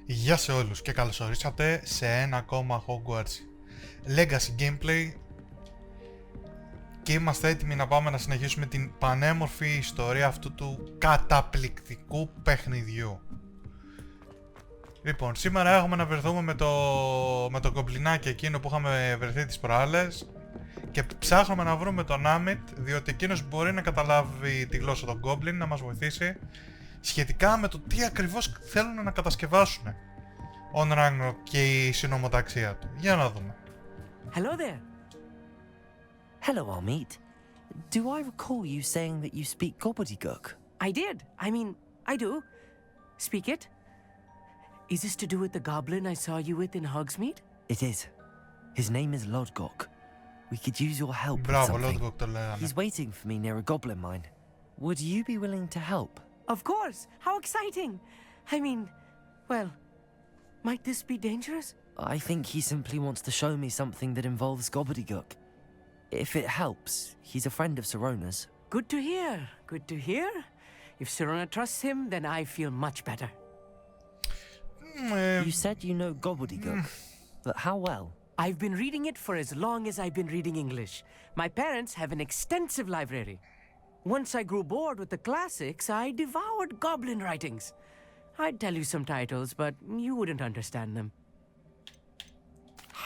Γεια σε όλους και καλώς ορίσατε σε ένα ακόμα Hogwarts Legacy Gameplay και είμαστε έτοιμοι να πάμε να συνεχίσουμε την πανέμορφη ιστορία αυτού του καταπληκτικού παιχνιδιού. Λοιπόν, σήμερα έχουμε να βρεθούμε με το κομπλινάκι εκείνο που είχαμε βρεθεί τις προάλλες και ψάχνουμε να βρούμε τον Άμιτ, διότι εκείνος μπορεί να καταλάβει τη γλώσσα των Goblin, να μας βοηθήσει σχετικά με το τι ακριβώς θέλουν να κατασκευάσουν ο Ranrock και η συνομοταξία του. Για να δούμε. Hello there. Hello, Amit. Do I recall you saying that you speak gobbledygook? I did. I do. Speak it. Is this to do with the goblin I saw you with in Hogsmeade? It is. His name is Lodgok. We could use your help with Μπράβο, something. Lodgok το λέγανε. He's waiting for me near a goblin mine. Would you be willing to help? Of course. How exciting. Well, might this be dangerous? I think he simply wants to show me something that involves gobbledygook. If it helps, he's a friend of Sirona's. Good to hear. Good to hear. If Sirona trusts him, then I feel much better. You said you know gobbledygook, but how well? I've been reading it for as long as I've been reading English. My parents have an extensive library. Once I grew bored with the classics, I devoured goblin writings. I'd tell you some titles, but you wouldn't understand them.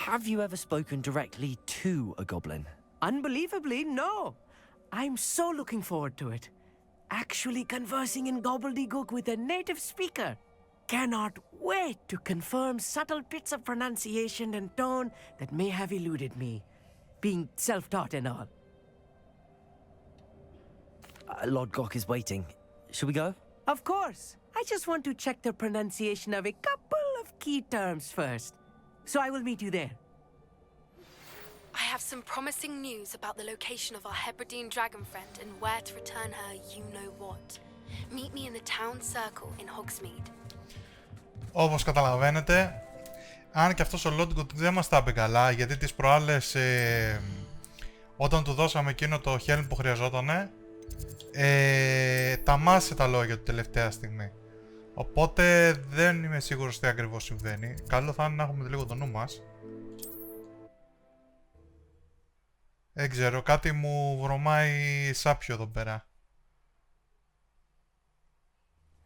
Have you ever spoken directly to a goblin? Unbelievably, no. I'm so looking forward to it. Actually conversing in gobbledygook with a native speaker. Cannot wait to confirm subtle bits of pronunciation and tone that may have eluded me, being self-taught and all. Lodgok is waiting. Should we go? Of course. I just want to check the pronunciation of a couple of key terms first. So I will meet you there. I have some promising news about the location of our Hebridean dragon friend and where to return her you-know-what. Meet me in the town circle in Hogsmeade. Όπως καταλαβαίνετε, αν και αυτός ο Lodgok δεν μας τα είπε καλά, γιατί τις προάλλες όταν του δώσαμε εκείνο το helm που χρειαζότανε, τα μάσε τα λόγια του τελευταία στιγμή. Οπότε δεν είμαι σίγουρος τι ακριβώς συμβαίνει. Καλό θα είναι να έχουμε λίγο το νου μας. Δεν ξέρω, κάτι μου βρωμάει σάπιο εδώ πέρα.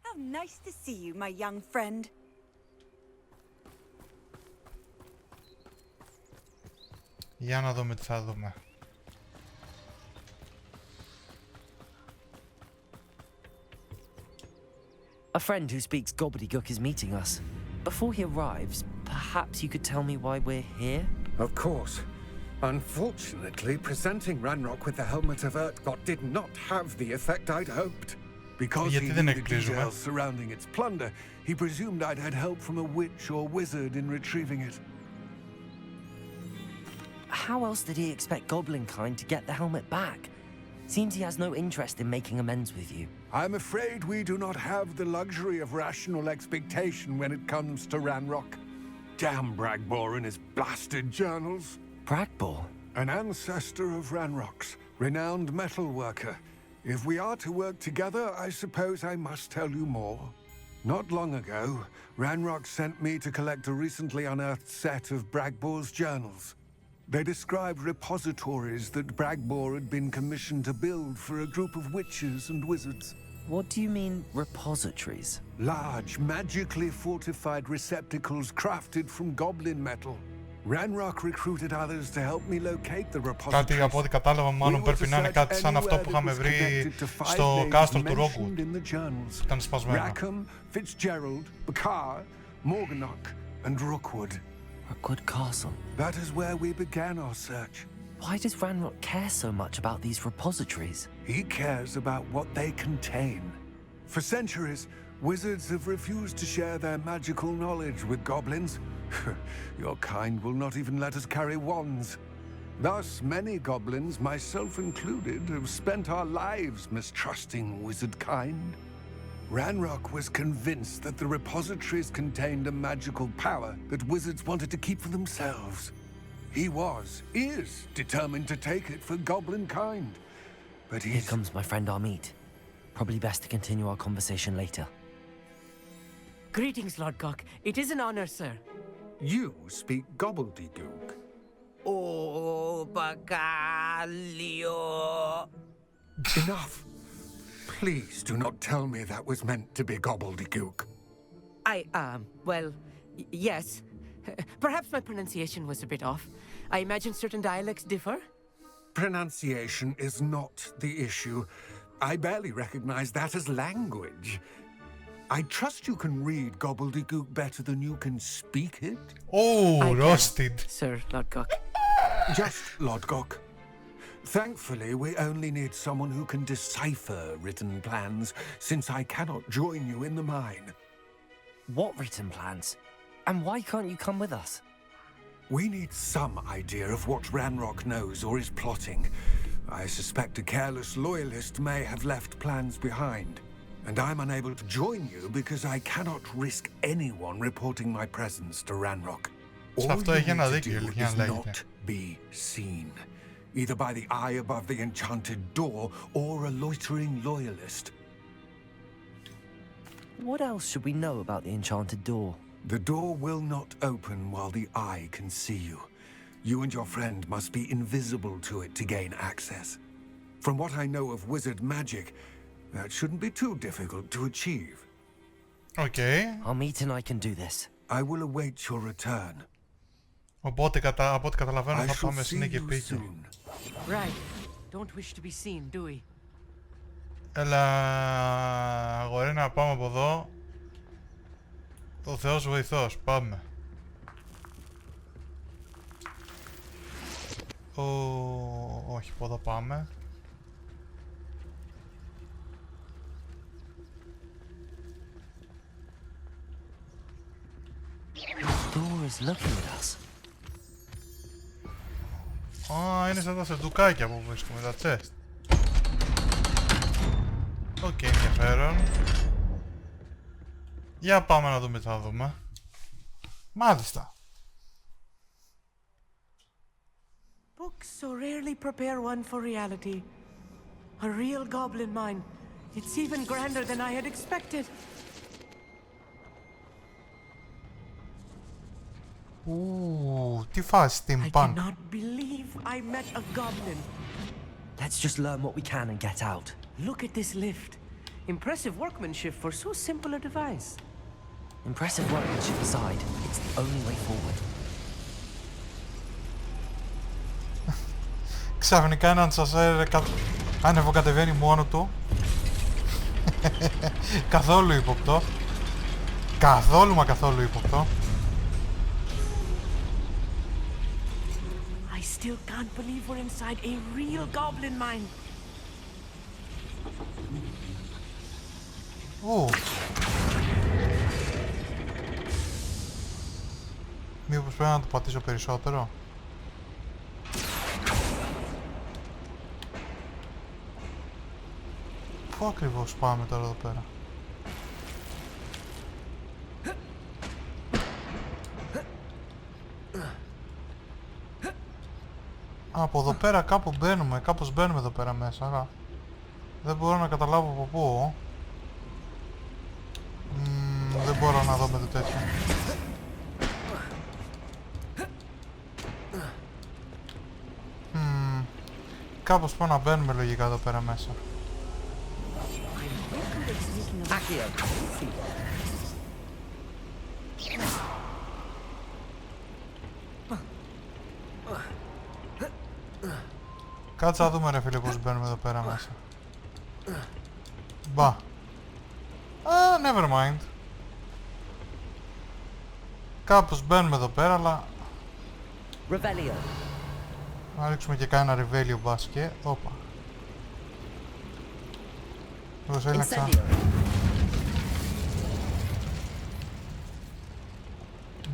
How nice to see you, my young friend. Για να δούμε τι θα δούμε. A friend who speaks gobbledygook is meeting us. Before he arrives, perhaps you could tell me why we're here? Of course. Unfortunately, presenting Ranrock with the helmet of Urtkot did not have the effect I'd hoped. Because he knew the details surrounding its plunder, he presumed I'd had help from a witch or wizard in retrieving it. How else did he expect goblinkind to get the helmet back? Seems he has no interest in making amends with you. I'm afraid we do not have the luxury of rational expectation when it comes to Ranrock. Damn Bragbor and his blasted journals. Bragbor? An ancestor of Ranrock's, renowned metal worker. If we are to work together, I suppose I must tell you more. Not long ago, Ranrock sent me to collect a recently unearthed set of Bragbor's journals. They described repositories that Bragbor had been commissioned to build for a group of witches and wizards. What do you mean, repositories? Large, magically fortified receptacles crafted from goblin metal. Ranrock recruited others to help me locate the repositories. Κάτι από ό,τι κατάλαβα μάλλον πρέπει να είναι κάτι σαν αυτό που είχαμε βρει στο κάστρο του Rockwood. Ήταν σπασμένο. Rackham, Fitzgerald, Bakar, Morganach and Rookwood. Rookwood Castle. That is where we began our search. Why does Ranrock care so much about these repositories? He cares about what they contain. For centuries, wizards have refused to share their magical knowledge with goblins. Your kind will not even let us carry wands. Thus, many goblins, myself included, have spent our lives mistrusting wizard kind. Ranrock was convinced that the repositories contained a magical power that wizards wanted to keep for themselves. He is determined to take it for goblin kind. But Here comes my friend Amit. Probably best to continue our conversation later. Greetings, Lord Cock. It is an honor, sir. You speak gobbledygook. Oh, Bacalio. Enough. Please do not tell me that was meant to be gobbledygook. Well, yes. Perhaps my pronunciation was a bit off. I imagine certain dialects differ. Pronunciation is not the issue. I barely recognize that as language. I trust you can read gobbledygook better than you can speak it. Oh, I can, roasted. Sir Lord Cock. Just Lodgok. Thankfully, we only need someone who can decipher written plans, since I cannot join you in the mine. What written plans? And why can't you come with us? We need some idea of what Ranrock knows or is plotting. I suspect a careless loyalist may have left plans behind. And I'm unable to join you because I cannot risk anyone reporting my presence to Ranrock. Σε αυτό έχει ένα δίκιο, για να λέγεται. Not be seen, either by the eye above the enchanted door or a loitering loyalist. What else should we know about the enchanted door? The door will not open while the eye can see you. You and your friend must be invisible to it to gain access. From what I know of wizard magic, that shouldn't be too difficult to achieve. Okay. I'll meet and I can do this. I will await your return. Οπότε από ό,τι καταλαβαίνω I θα shall πάμε see στην you πίκη. soon. Right. Don't wish to be seen, do we? Έλα, αγορή, να πάμε από εδώ. Ο Θεός βοηθός, πάμε. Όχι, από εδώ πάμε. The door is looking at us. Είναι σαν τα σεντουκάκια που βρίσκουμε, τα chest. Οκ, ενδιαφέρον. Για πάμε να δούμε τι θα δούμε. Μάλιστα. Books so rarely prepare one for reality. A real goblin mine. It's even grander than I had expected. Τι φάση, I steampunk. cannot believe I met a goblin. Let's just learn what we can and get out. Look at this lift. Impressive workmanship for so simple a device. Impressive workmanship aside, it's the only way forward. Ξαφνικά έναν σασέρ ανεβοκατεβαίνει μόνο του. Καθόλου ύποπτο. Καθόλου ύποπτο. I still can't believe we're inside a real goblin mine. Μήπως πρέπει να το πατήσω περισσότερο. Πού ακριβώς πάμε τώρα εδώ πέρα? Από εδώ πέρα κάπου μπαίνουμε, κάπως μπαίνουμε εδώ πέρα μέσα, αλλά δεν μπορώ να καταλάβω από πού. Δεν μπορώ να δω με το τέτοιο. Κάπως πρέπει να μπαίνουμε λογικά εδώ πέρα μέσα. Κάτσε να δούμε ρε φίλε πώς μπαίνουμε εδώ πέρα μέσα. Μπα. Never mind. Κάπως μπαίνουμε εδώ πέρα, αλλά... Να ρίξουμε και κάνα ρεβέλιο μπάσκε. Όπα. Πώς έλεξα.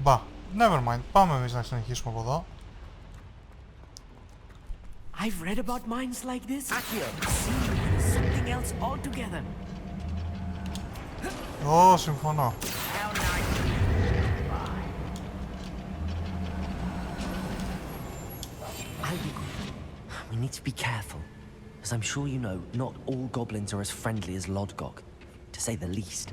Μπα. Never mind. Πάμε εμείς να συνεχίσουμε από εδώ. I've read about mines like this. Something else altogether. Συμφωνώ. We need to be careful, as I'm sure you know, not all goblins are as friendly as Lodgok, to say the least.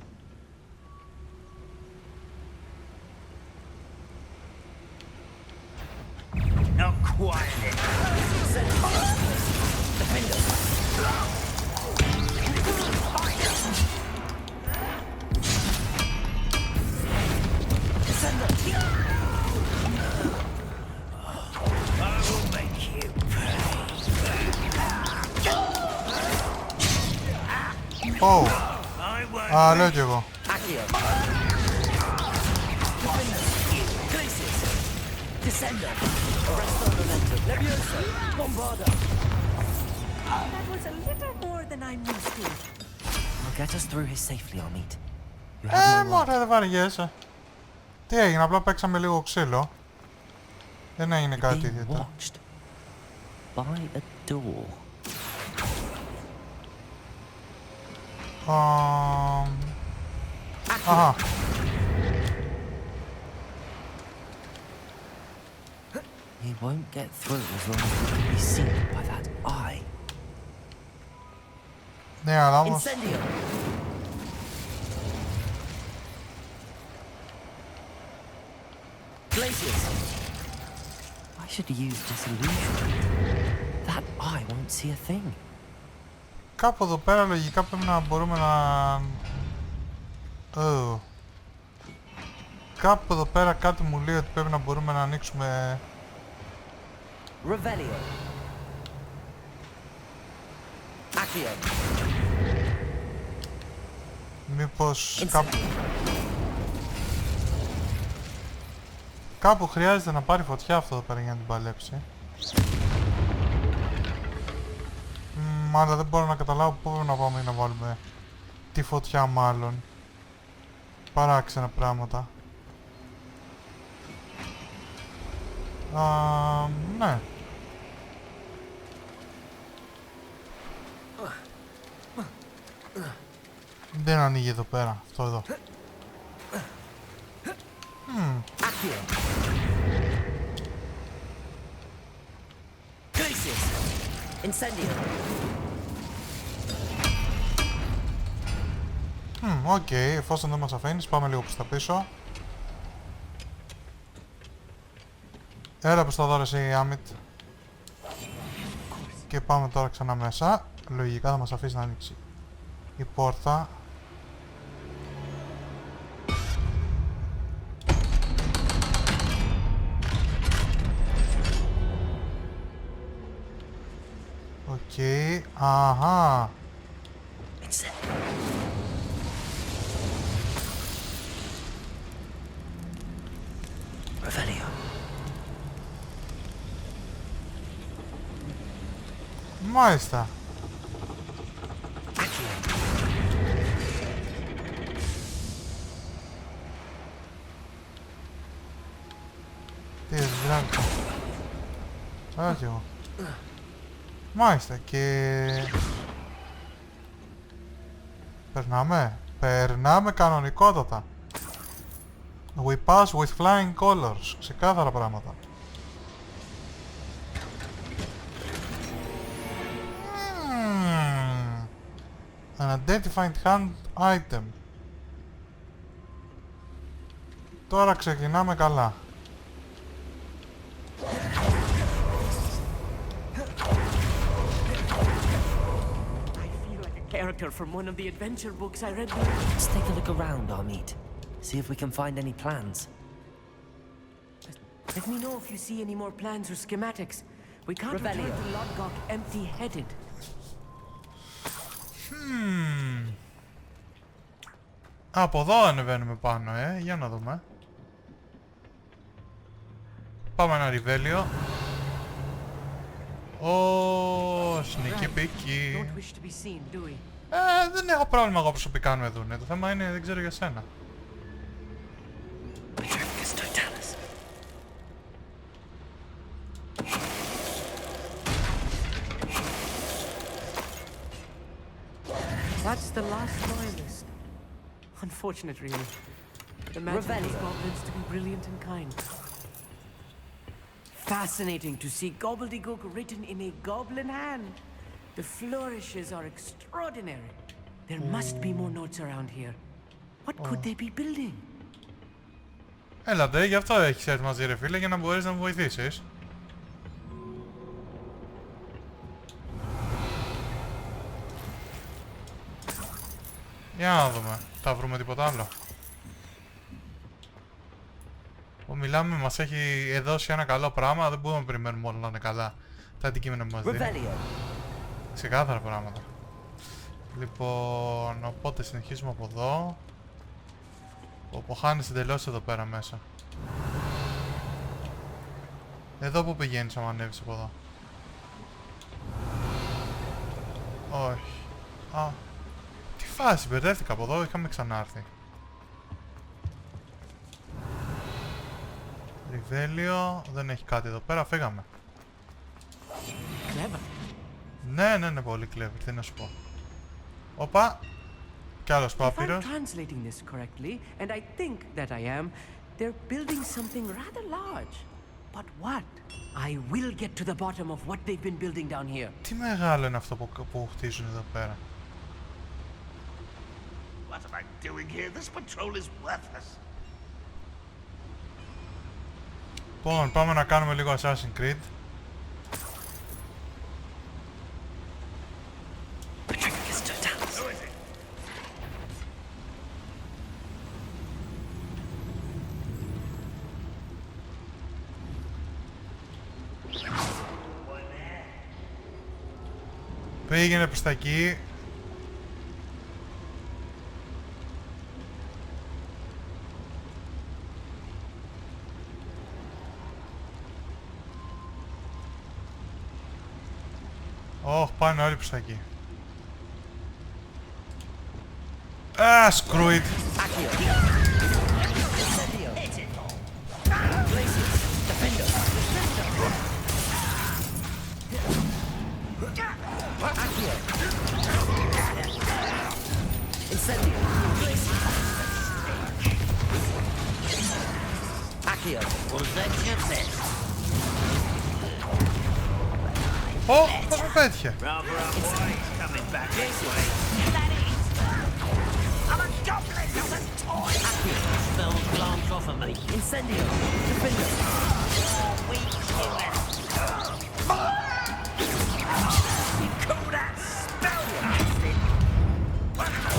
Ω, α, λέω κι εγώ. That was a little more than I'm used to. I'll get us through here safely, Amit. You have my word. Μωρέ, δεν βαριέσαι. Τι έγινε, απλά παίξαμε λίγο ξύλο. Δεν έγινε κάτι Being ιδιαίτερο. watched by a door. Αχα. He won't get through as long as he can be seen by that eye. Ναι, αλλά όμως... Incendio! Glaciers! I should use disillusion. That eye won't see a thing. Κάπου εδώ πέρα λογικά πρέπει να μπορούμε να... Κάπου εδώ πέρα κάτι μου λέει ότι πρέπει να μπορούμε να ανοίξουμε... Revelio. Accio. Μήπως κάπου χρειάζεται να πάρει φωτιά αυτό εδώ πέρα για να την παλέψει. Αλλά δεν μπορώ να καταλάβω πού να πάμε να βάλουμε τη φωτιά μάλλον. Παράξενα πράγματα. Ναι. Δεν ανοίγει εδώ πέρα, αυτό εδώ. Οκ, εφόσον δεν μας αφήνεις, πάμε λίγο προς τα πίσω. Έλα προς τα δω εσύ, Άμιτ. Και πάμε τώρα ξανά μέσα. Λογικά θα μας αφήσει να ανοίξει η πόρτα. Οκ, αχα. Revelio. Μάλιστα. Τι δράγκο. Άρα κι εγώ. Μάλιστα και... Περνάμε κανονικότατα. We pass with flying colors. Ξεκάθαρα πράγματα. Unidentified hand item. Τώρα ξεκινάμε καλά. Character from one of the adventure books I read. Let's take a look around, Amit. See if we can find any plans. Let me know if you see any more plans or schematics. We can't return to Lodgok empty-headed. Από εδώ ανεβαίνουμε πάνω, για να δούμε. Πάμε ένα ριβέλιο. Sneaky peeky. Don't wish to be seen, do we? Δεν έχω πρόβλημα εγώ προσωπικά να με δούνε. Το θέμα είναι δεν ξέρω για σένα. That's the last loyalist. Unfortunate, really. Imagine these goblins to be brilliant and kind. Fascinating to see gobbledygook written in a goblin hand. The flourishes are extraordinary. There must be more notes around here. What could they be building? Έλατε, γι' αυτό έχεις έρθει μαζί ρε φίλε, για να μπορείς να μου βοηθήσεις. Για να δούμε. Θα βρούμε τίποτα άλλο. Μιλάμε, μας έχει δώσει ένα καλό πράγμα. Δεν μπορούμε να περιμένουμε όλα να είναι καλά. Τα αντικείμενα που μας δίνει. Ξεκάθαρα πράγματα. Λοιπόν, οπότε συνεχίζουμε από εδώ. Όπου χάνεις εντελώς εδώ πέρα μέσα. Εδώ που πηγαίνεις άμα ανέβεις από εδώ? Όχι. Α, τι φάση, μπερδεύτηκα από εδώ, είχαμε ξανάρθει. Ριβέλιο, δεν έχει κάτι εδώ πέρα, φύγαμε. Clever. Ναι, πολύ clever, τι να σου πω. Όπα, κι άλλος If I'm πάπυρος. translating this correctly, and I think that I am, they're building something rather large. But what? I will get to the bottom of what they've been building down here. Τι μεγάλο είναι αυτό που χτίζουν εδώ πέρα. What am I doing here? This patrol is worthless. Λοιπόν, πάμε να κάνουμε λίγο Assassin's Creed. Πήγαινε προς τα εκεί. Πάνε όλοι προς τα εκεί. Screw it. Πώς με πέτυχε.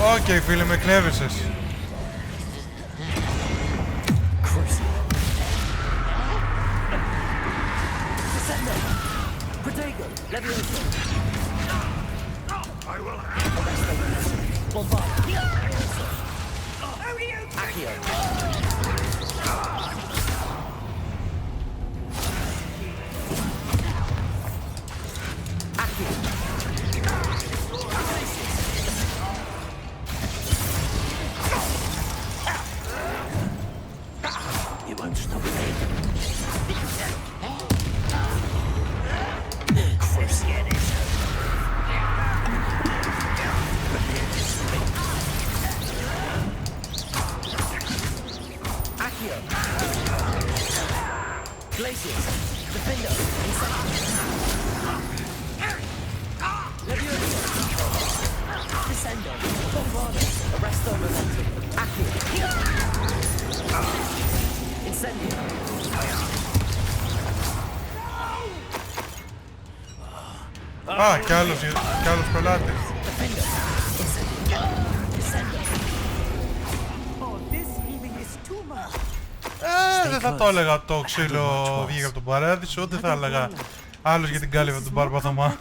Οκ, φίλε, με εκνεύρισες. Α, κι άλλος πελάτης. Δεν θα το έλεγα το ξύλο βγήκε από τον παράδεισο, ούτε θα έλεγα άλλος για την κάλυβα του Μπαρπαθωμά.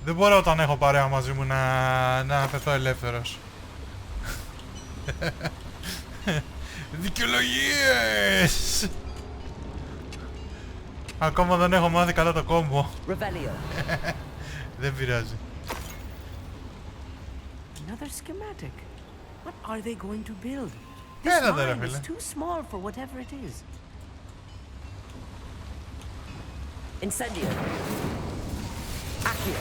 Δεν μπορώ όταν έχω παρέα μαζί μου να αφαιθώ ελεύθερος. Δικαιολογίες! Ακόμα δεν έχω μάθει καλά το κόμπο. Δεν πειράζει. Another schematic. What are they going to build? Έλα This ρε mine φίλε. is too small for whatever it is. Incendio. Accio.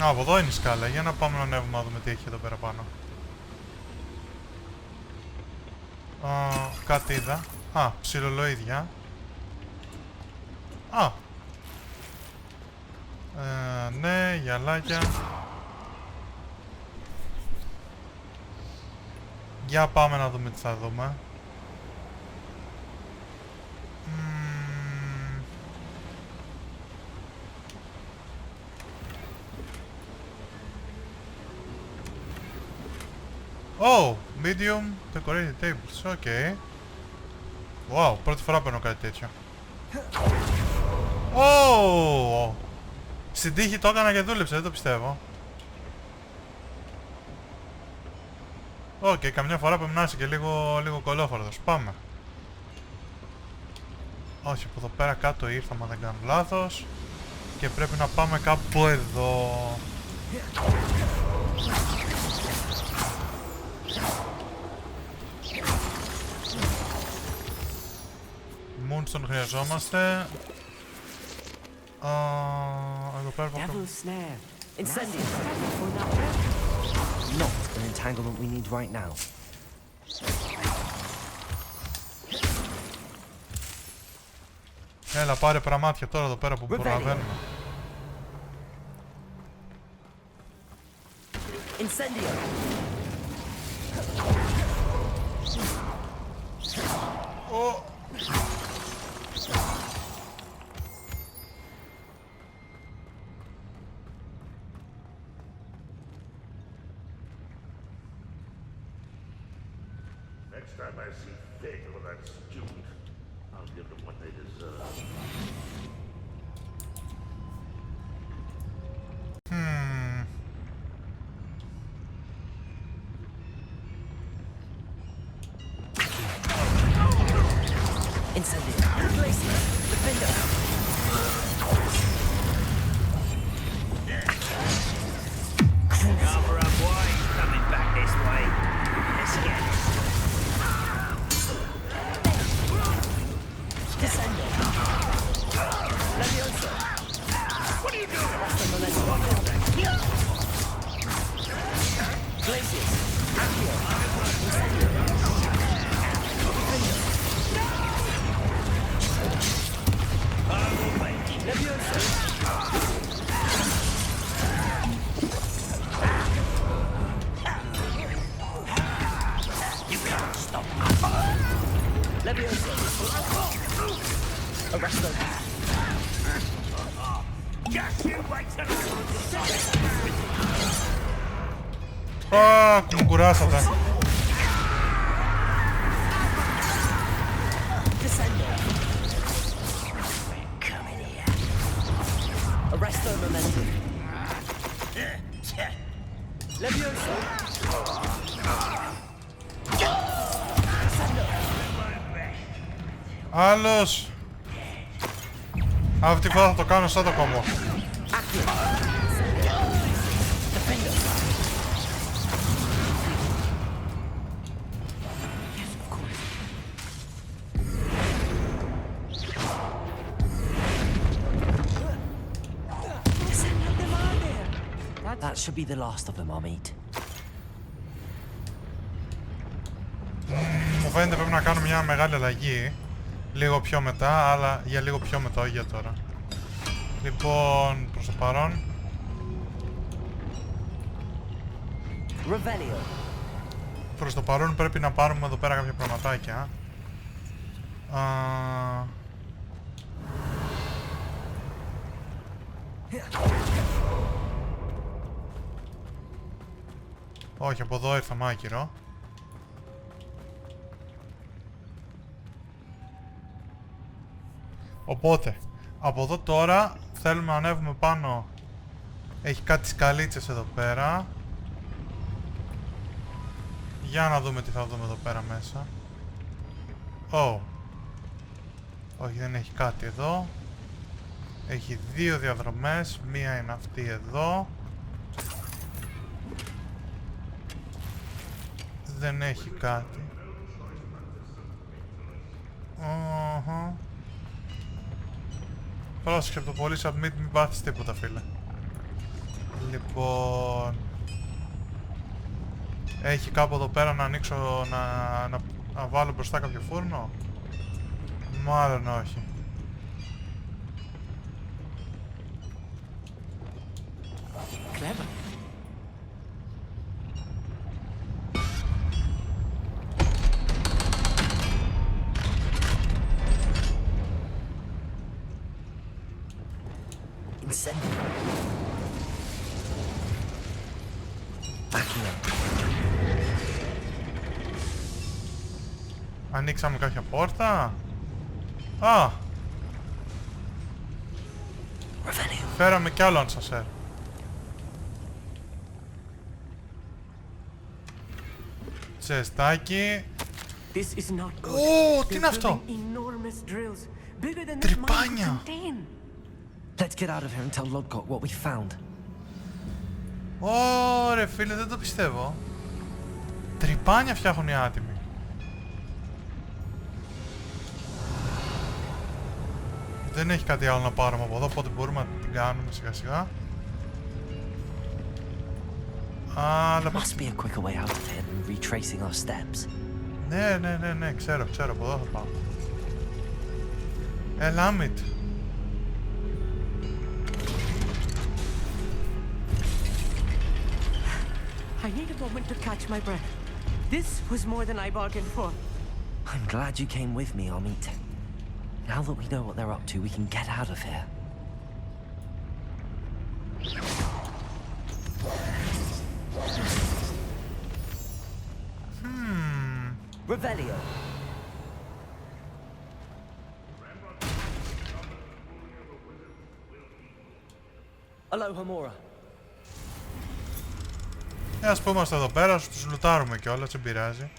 Α, από εδώ είναι η σκάλα. Για να πάμε να ανέβουμε να δούμε τι έχει εδώ πέρα πάνω. Κάτι είδα. Α, ψιλολοίδια. Α. Ναι, γυαλάκια. Για πάμε να δούμε τι θα δούμε. Oh, medium decorated tables. Okay. Wow, πρώτη φορά παίρνω κάτι τέτοιο. Oh! Στην τύχη το έκανα και δούλεψε, δεν το πιστεύω. Οκ, καμιά φορά πρέπει να είσαι και λίγο κολόφορδος. Πάμε. Όχι, από εδώ πέρα κάτω ήρθαμε, αν δεν κάνω λάθος. Και πρέπει να πάμε κάπου εδώ. Moonstone χρειαζόμαστε. Εδώ πέρα Devil's snare. Incendio. Not an entanglement we need right now. Έλα, πάρε πραμάτια τώρα εδώ πέρα που προλαβαίνουμε. Incendio. Oh. Next time I see Fig or that student, I'll give them what they deserve. Incendio. Glacier. Defender. Cover up, boy. Coming back this way. Let's get it. Descendo. Leviosa. What are you doing? Glacier. Accio. Incendio. Leviosa. You can't stop. Leviosa. Arresto. Just you wait till Μου κουράσατε. Descendo. come in here. Arresto momentum. Leviosa. Άλλος. Αυτή τη φορά θα το κάνω σαν το κόμμα. Accio. Defender. Yes, of course. That should be the last of them, I'll meet. Μου φαίνεται πρέπει να κάνω μια μεγάλη αλλαγή. Λίγο πιο μετά, αλλά για λίγο πιο μετά, όχι για τώρα. Λοιπόν, προς το παρόν. Revelio. Προς το παρόν πρέπει να πάρουμε εδώ πέρα κάποια πραγματάκια. Όχι, από εδώ ήρθαμε άκυρο. Οπότε, από εδώ τώρα θέλουμε να ανέβουμε πάνω. Έχει κάτι σκαλίτσες εδώ πέρα. Για να δούμε τι θα δούμε εδώ πέρα μέσα. Όχι, δεν έχει κάτι εδώ. Έχει δύο διαδρομές. Μία είναι αυτή εδώ. Δεν έχει κάτι. Πρόσεξε από το πολύ submit, μην πάθεις τίποτα, φίλε. Λοιπόν... Έχει κάπου εδώ πέρα να ανοίξω, να βάλω μπροστά κάποιο φούρνο. Μάλλον όχι. Clever. Incendio. Backing up. Ανοίξαμε κάποια πόρτα. Α! Φέραμε κι άλλο ανσασέρ. Τσεστάκι. Ω, τι είναι αυτό? Τρυπάνια. Let's get out of here and tell Lodgok what we found. Ωρε φίλε, δεν το πιστεύω. Τρυπάνια φτιάχνουν οι άτιμοι. Δεν έχει κάτι άλλο να πάρουμε από εδώ, οπότε μπορούμε να την κάνουμε σιγά σιγά. Αλλά... Must be a quicker way out of here than retracing our steps. Ναι, ξέρω, από εδώ θα πάω. Λάμιτ. I need a moment to catch my breath. This was more than I bargained for. I'm glad you came with me, Amit. Now that we know what they're up to, we can get out of here. Revelio. Aloha Mora. Ας πούμε είμαστε εδώ πέρα, τους λουτάρουμε κιόλας, δεν πειράζει.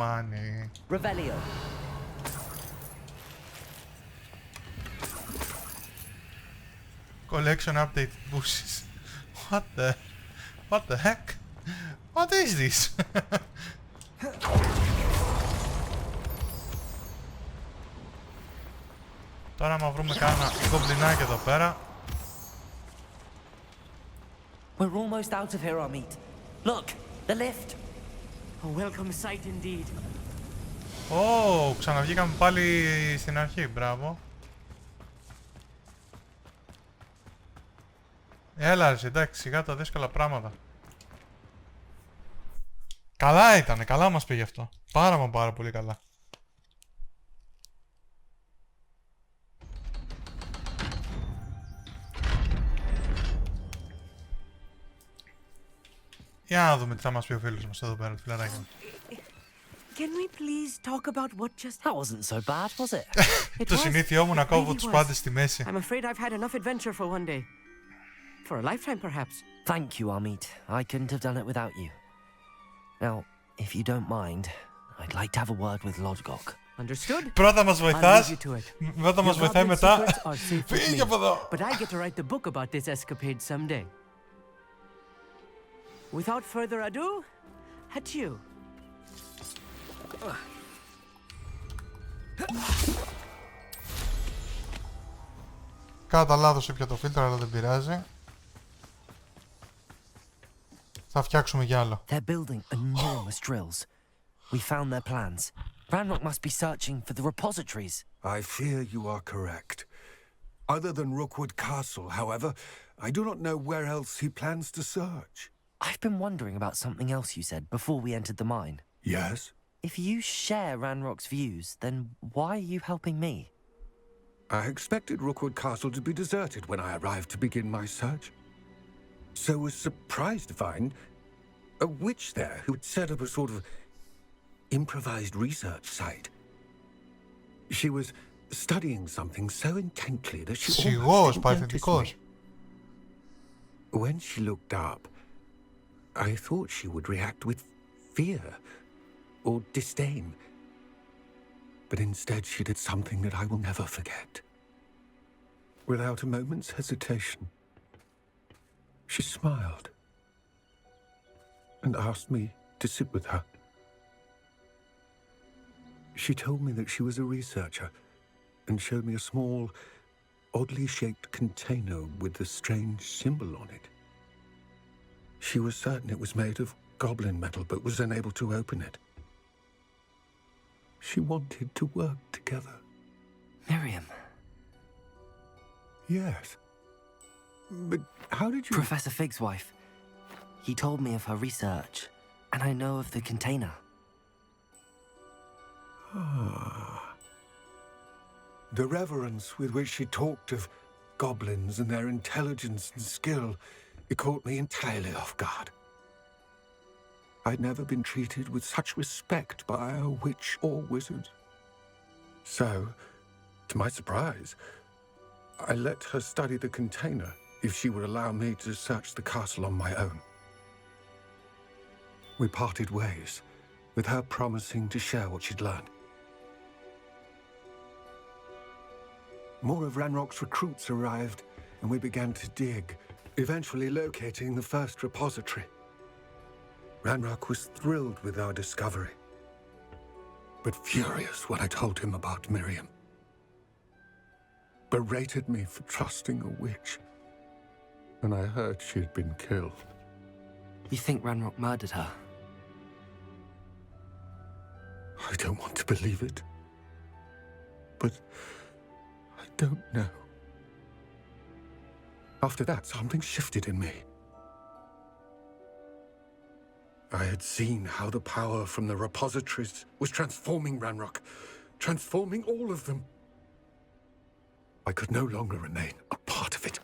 Money. Revelio. Collection update bushes. What the heck? What is this? Τώρα άμα βρούμε κάνα γκομπλινάκι εδώ πέρα. We're almost out of here, Amit. Look, the lift. A welcome sight indeed. Ξαναβγήκαμε πάλι στην αρχή, μπράβο. Έλα ρε, εντάξει, σιγά τα δύσκολα πράγματα. Καλά ήτανε, καλά μας πήγε αυτό. Πάρα πολύ καλά. Για να δούμε τι θα μας πει ο φίλος μας εδώ πέρα, το φιλαράκι μου. Can we please talk about what just That wasn't so bad, was it? Το συνήθειό μου να κόβω τους πάντες στη μέση. I'm afraid I've had enough adventure for one day. For a lifetime, perhaps. Thank you, Amit. I couldn't have done it without you. Now, if you don't mind, I'd like to have a word with Lodgok. Understood? Πρώτα μας βοηθάς, πρώτα μας Your βοηθάει goblin μετά. secrets are safe with Φύγε me, από εδώ. but I get to write the book about this escapade someday. Without further ado, adieu. Κατά λάθος ήπια το φίλτρα, αλλά δεν πειράζει. Θα φτιάξουμε κι άλλο. They're building enormous drills. We found their plans. Ranrock must be searching for the repositories. I fear you are correct. Other than Rookwood Castle, however, I do not know where else he plans to search. I've been wondering about something else you said before we entered the mine. Yes? If you share Ranrock's views, then why are you helping me? I expected Rookwood Castle to be deserted when I arrived to begin my search. So was surprised to find a witch there who had set up a sort of improvised research site. She was studying something so intently that she almost didn't notice me. When she looked up, I thought she would react with fear or disdain. But instead she did something that I will never forget. Without a moment's hesitation, she smiled and asked me to sit with her. She told me that she was a researcher and showed me a small, oddly shaped container with a strange symbol on it. She was certain it was made of goblin metal but was unable to open it. She wanted to work together. Miriam. Yes. But how did you... Professor Fig's wife. He told me of her research, and I know of the container. The reverence with which she talked of goblins and their intelligence and skill, it caught me entirely off guard. I'd never been treated with such respect by a witch or wizard. So, to my surprise, I let her study the container if she would allow me to search the castle on my own. We parted ways, with her promising to share what she'd learned. More of Ranrock's recruits arrived, and we began to dig, eventually locating the first repository. Ranrock was thrilled with our discovery, but furious when I told him about Miriam. Berated me for trusting a witch, and I heard she had been killed. You think Ranrock murdered her? I don't want to believe it, but I don't know. After that, something shifted in me. I had seen how the power from the repositories was transforming Ranrock, transforming all of them. I could no longer remain a part of it.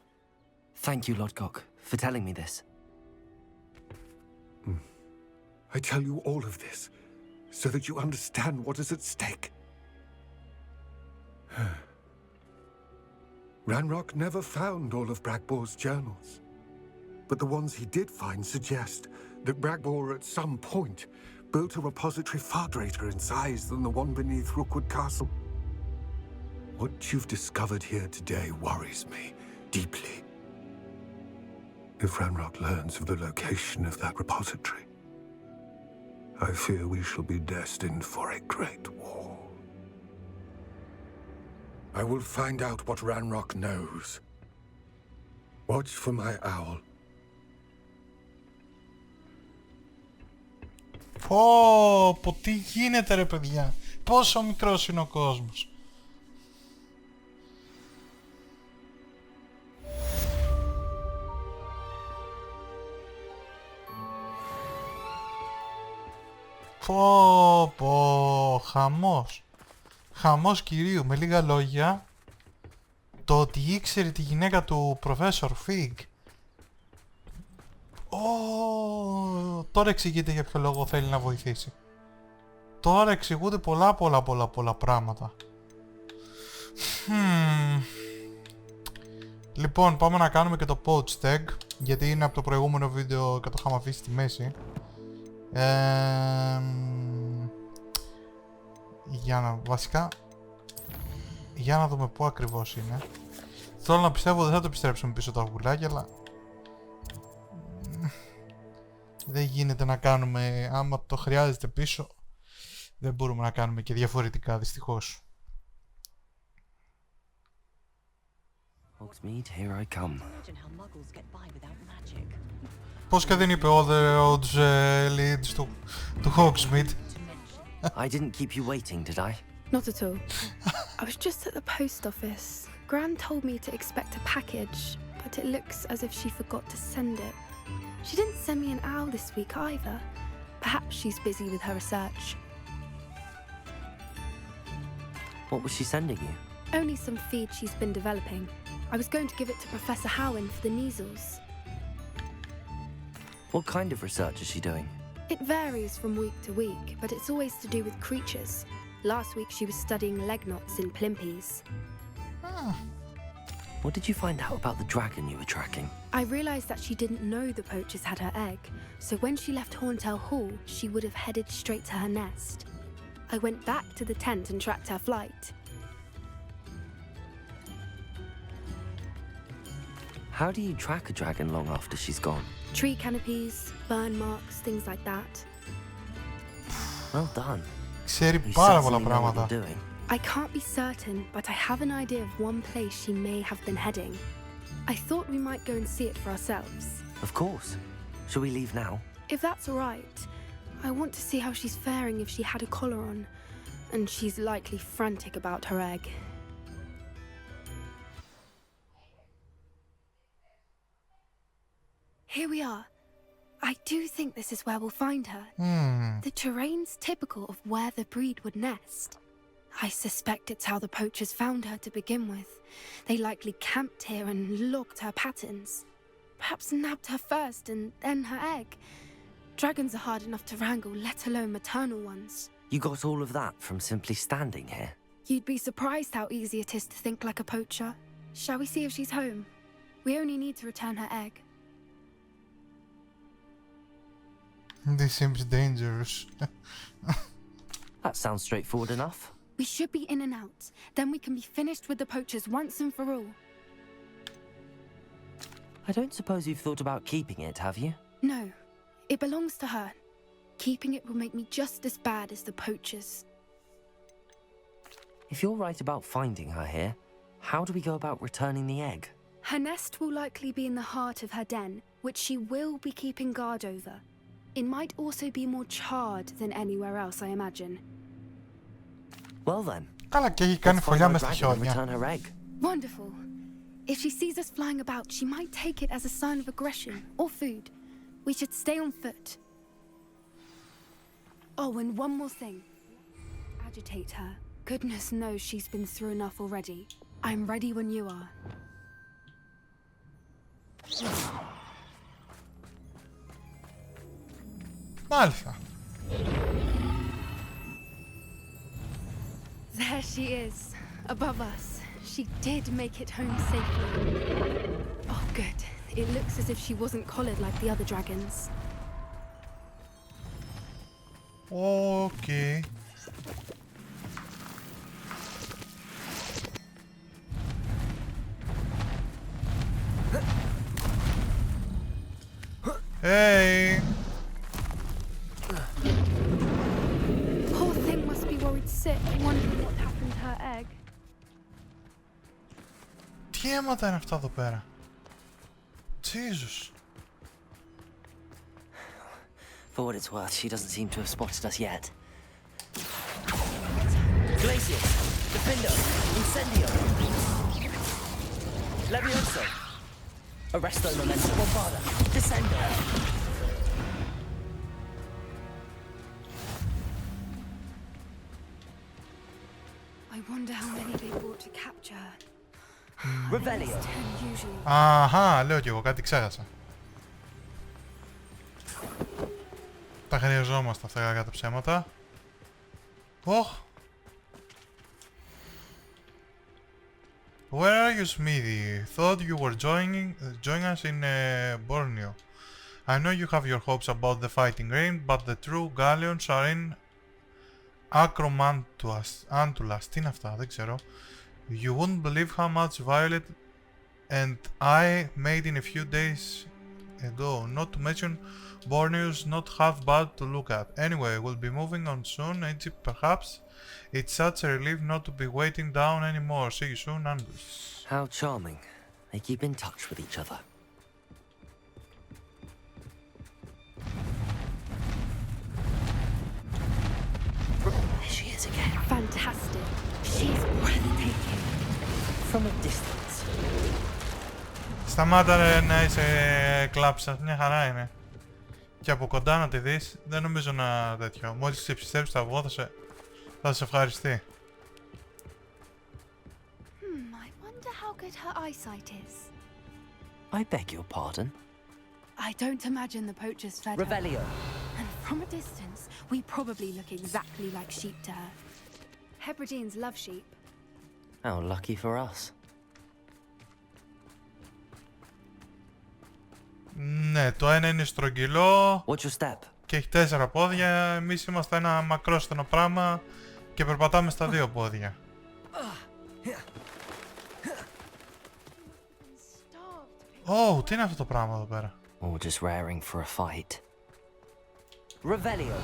Thank you, Lodgok, for telling me this. I tell you all of this so that you understand what is at stake. Ranrock never found all of Bragbor's journals, but the ones he did find suggest that Bragbor at some point built a repository far greater in size than the one beneath Rookwood Castle. What you've discovered here today worries me deeply. If Ranrock learns of the location of that repository, I fear we shall be destined for a great war. I will find out what Ranrock knows. Watch for my owl. Πω, τι γίνεται ρε παιδιά. Πόσο μικρός είναι ο κόσμος. Πω, χαμός. Χαμός κυρίου, με λίγα λόγια. Το ότι ήξερε τη γυναίκα του Professor Fig. Τώρα εξηγείται για ποιο λόγο θέλει να βοηθήσει. Τώρα εξηγούνται πολλά πράγματα. Λοιπόν, πάμε να κάνουμε και το poach tag, γιατί είναι από το προηγούμενο βίντεο και το είχαμε αφήσει στη μέση. Για να δούμε πού ακριβώς είναι. Θέλω να πιστεύω δεν θα το επιστρέψουμε πίσω τα αυγουλάκια, αλλά δεν γίνεται να κάνουμε, άμα το χρειάζεται πίσω, δεν μπορούμε να κάνουμε και διαφορετικά, δυστυχώς. Πώς και δεν είπε all the roads leads to Hogsmeade. I didn't keep you waiting, did I? Not at all. I was just at the post office. Gran told me to expect a package, but it looks as if she forgot to send it. She didn't send me an owl this week either. Perhaps she's busy with her research. What was she sending you? Only some feed she's been developing. I was going to give it to Professor Howin for the measles. What kind of research is she doing? It varies from week to week, but it's always to do with creatures. Last week she was studying leg knots in plimpies. What did you find out about the dragon you were tracking? I realised that she didn't know the poachers had her egg, so when she left Horntail Hall, she would have headed straight to her nest. I went back to the tent and tracked her flight. How do you track a dragon long after she's gone? Tree canopies, burn marks, things like that. Well done. Ξέρει You πάρα certainly πολλά know what πράγματα. you're doing. I can't be certain, but I have an idea of one place she may have been heading. I thought we might go and see it for ourselves. Of course. Shall we leave now? If that's all right. I want to see how she's faring if she had a collar on. And she's likely frantic about her egg. Here we are. I do think this is where we'll find her. The terrain's typical of where the breed would nest. I suspect it's how the poachers found her to begin with. They likely camped here and logged her patterns. Perhaps nabbed her first and then her egg. Dragons are hard enough to wrangle, let alone maternal ones. You got all of that from simply standing here? You'd be surprised how easy it is to think like a poacher. Shall we see if she's home? We only need to return her egg. This seems dangerous. That sounds straightforward enough. We should be in and out. Then we can be finished with the poachers once and for all. I don't suppose you've thought about keeping it, have you? No. It belongs to her. Keeping it will make me just as bad as the poachers. If you're right about finding her here, how do we go about returning the egg? Her nest will likely be in the heart of her den, which she will be keeping guard over. It might also be more charred than anywhere else, I imagine. Well then, Καλά, και έχει κάνει φωλιά μες στα χιόνια. return her egg. Wonderful. If she sees us flying about, she might take it as a sign of aggression or food. We should stay on foot. Oh, and one more thing. Agitate her. Goodness knows she's been through enough already. I'm ready when you are. Μάλιστα. There she is, above us. She did make it home safely. Oh, good. It looks as if she wasn't collared like the other dragons. Okay. Hey. Poor thing must be worried sick, wondering what happened to her egg. Τι αίματα είναι αυτά εδώ πέρα? Jesus. For what it's worth, she doesn't seem to have spotted us yet. Glacius! Defendo! Incendio! Levioso! Arresto momento bombada! Descendo! I wonder how many they brought to capture her. Revelio! 10 usually. Αχα, λέω κι εγώ, κάτι ξέχασα. Τα χρειαζόμαστε αυτά κακά τα ψέματα. Ωχ. Where are you, Smithy? Thought you were joining us in Borneo. I know you have your hopes about the fighting range, but the true galleons are in Acromantulas. Τι είναι αυτά, δεν ξέρω. You wouldn't believe how much Violet and I made in a few days ago. Not to mention Borneo's not half bad to look at. Anyway, we'll be moving on soon. Egypt, perhaps. It's such a relief not to be waiting down anymore. See you soon, Angus. How charming. They keep in touch with each other. There she is again. Fantastic. She's breathtaking. From a distance. Σταμάτα ρε, να είσαι κλάψα, μια χαρά είναι. Και από κοντά να τη δεις, δεν νομίζω να τέτοιο. Μόλις σε επιστρέψει το αυγό θα σε ευχαριστεί. I wonder how good her eyesight is. I beg your pardon? I don't imagine the poachers fed her. Revelio! And from a distance, we probably look exactly like sheep to her. Hebrideans love sheep. How lucky for us. Ναι, το ένα είναι στρογγυλό Watch your step. και έχει 4 πόδια. Εμείς είμαστε ένα μακρόστενο πράγμα και περπατάμε στα 2 πόδια. Ω, τι είναι αυτό το πράγμα εδώ πέρα? Or just raring for a fight. Revelio!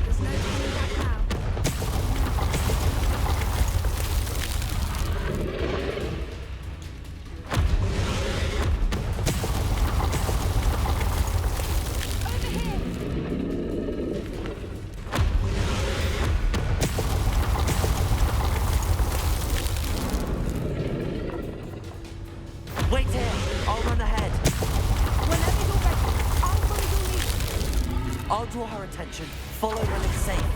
There's no turning back now. direction. Follow when it's safe.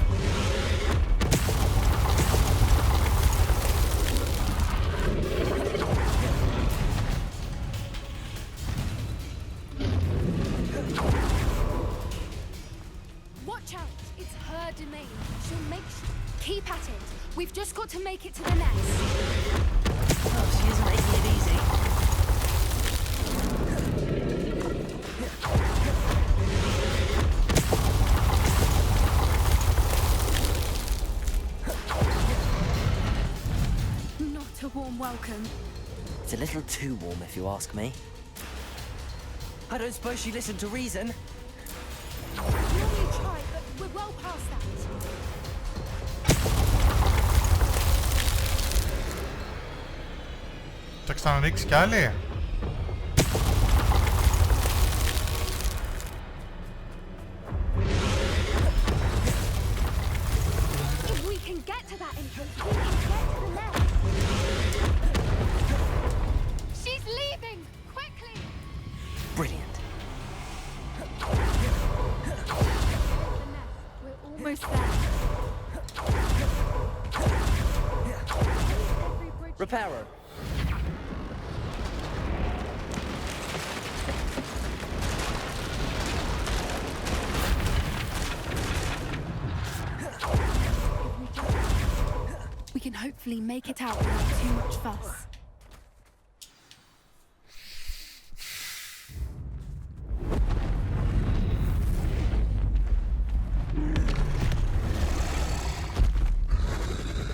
Watch out! It's her domain. She'll make keep at it. We've just got to make it to the nest. Oh, she isn't making it easy. Not a warm welcome. It's a little too warm, if you ask me. I don't suppose she listened to reason. Normally try, but we're well past that. Θα ξαναρίξει κι άλλη. If we can get to that entrance, we can get to the nest. She's leaving! Quickly! Brilliant. We're almost there. Repairer. We can hopefully make it out without too much fuss.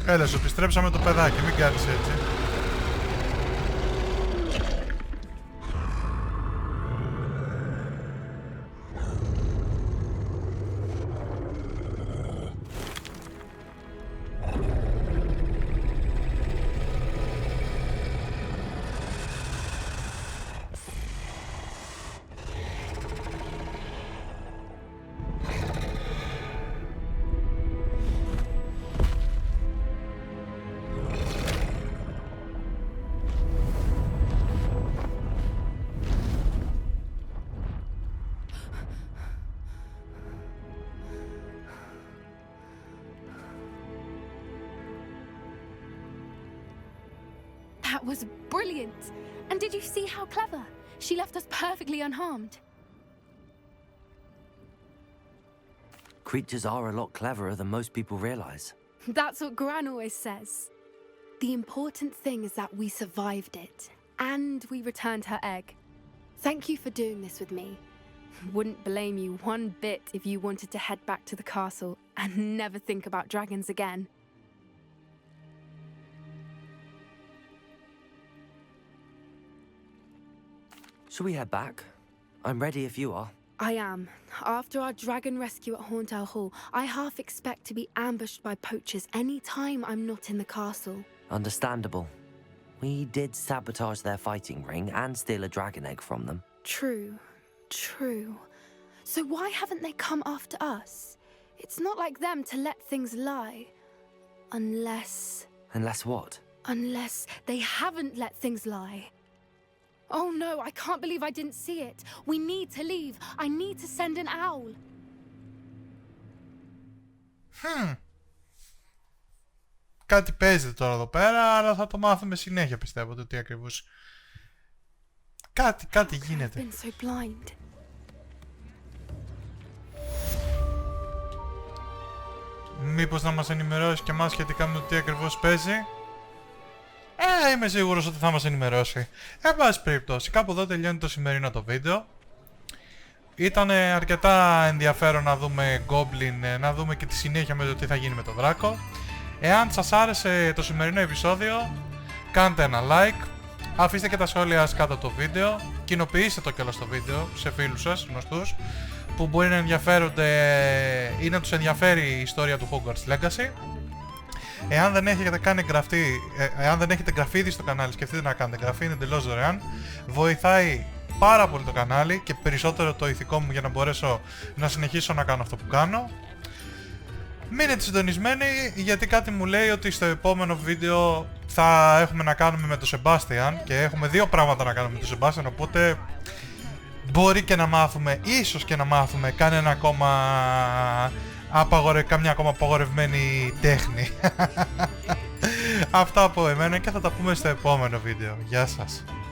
Έλα, σου επιστρέψαμε το παιδάκι, μην κάνεις έτσι. That was brilliant! And did you see how clever? She left us perfectly unharmed. Creatures are a lot cleverer than most people realize. That's what Gran always says. The important thing is that we survived it. And we returned her egg. Thank you for doing this with me. Wouldn't blame you one bit if you wanted to head back to the castle and never think about dragons again. Shall we head back? I'm ready if you are. I am. After our dragon rescue at Hauntel Hall, I half expect to be ambushed by poachers any time I'm not in the castle. Understandable. We did sabotage their fighting ring and steal a dragon egg from them. True. True. So why haven't they come after us? It's not like them to let things lie. Unless... Unless what? Unless they haven't let things lie. Oh no, I can't believe I didn't see it. We need to leave. I need to send an owl. Κάτι παίζεται τώρα εδώ πέρα, αλλά θα το μάθουμε συνέχεια, πιστεύω, το τι ακριβώς. Κάτι γίνεται. I've been so blind. Μήπως να μας ενημερώσει και εμάς σχετικά με το τι ακριβώς παίζει. Είμαι σίγουρος ότι θα μας ενημερώσει. Εν πάση περιπτώσει, κάπου εδώ τελειώνει το σημερινό το βίντεο. Ήταν αρκετά ενδιαφέρον να δούμε Goblin, να δούμε και τη συνέχεια με το τι θα γίνει με τον Δράκο. Εάν σας άρεσε το σημερινό επεισόδιο, κάντε ένα like, αφήστε και τα σχόλια σας κάτω το βίντεο, κοινοποιήστε το κιόλας το βίντεο σε φίλους σας, γνωστούς, που μπορεί να ενδιαφέρονται ή να τους ενδιαφέρει η ιστορία του Hogwarts Legacy. Εάν δεν έχετε εγγραφεί ήδη στο κανάλι, σκεφτείτε να κάνετε εγγραφή, είναι εντελώς δωρεάν. Βοηθάει πάρα πολύ το κανάλι και περισσότερο το ηθικό μου για να μπορέσω να συνεχίσω να κάνω αυτό που κάνω. Μείνετε συντονισμένοι, γιατί κάτι μου λέει ότι στο επόμενο βίντεο θα έχουμε να κάνουμε με τον Σεμπάστιαν και έχουμε δύο πράγματα να κάνουμε με τον Σεμπάστιαν, οπότε μπορεί και να μάθουμε, ίσως και να μάθουμε κάμια ακόμα απαγορευμένη τέχνη. Αυτά από εμένα και θα τα πούμε στο επόμενο βίντεο. Γεια σας.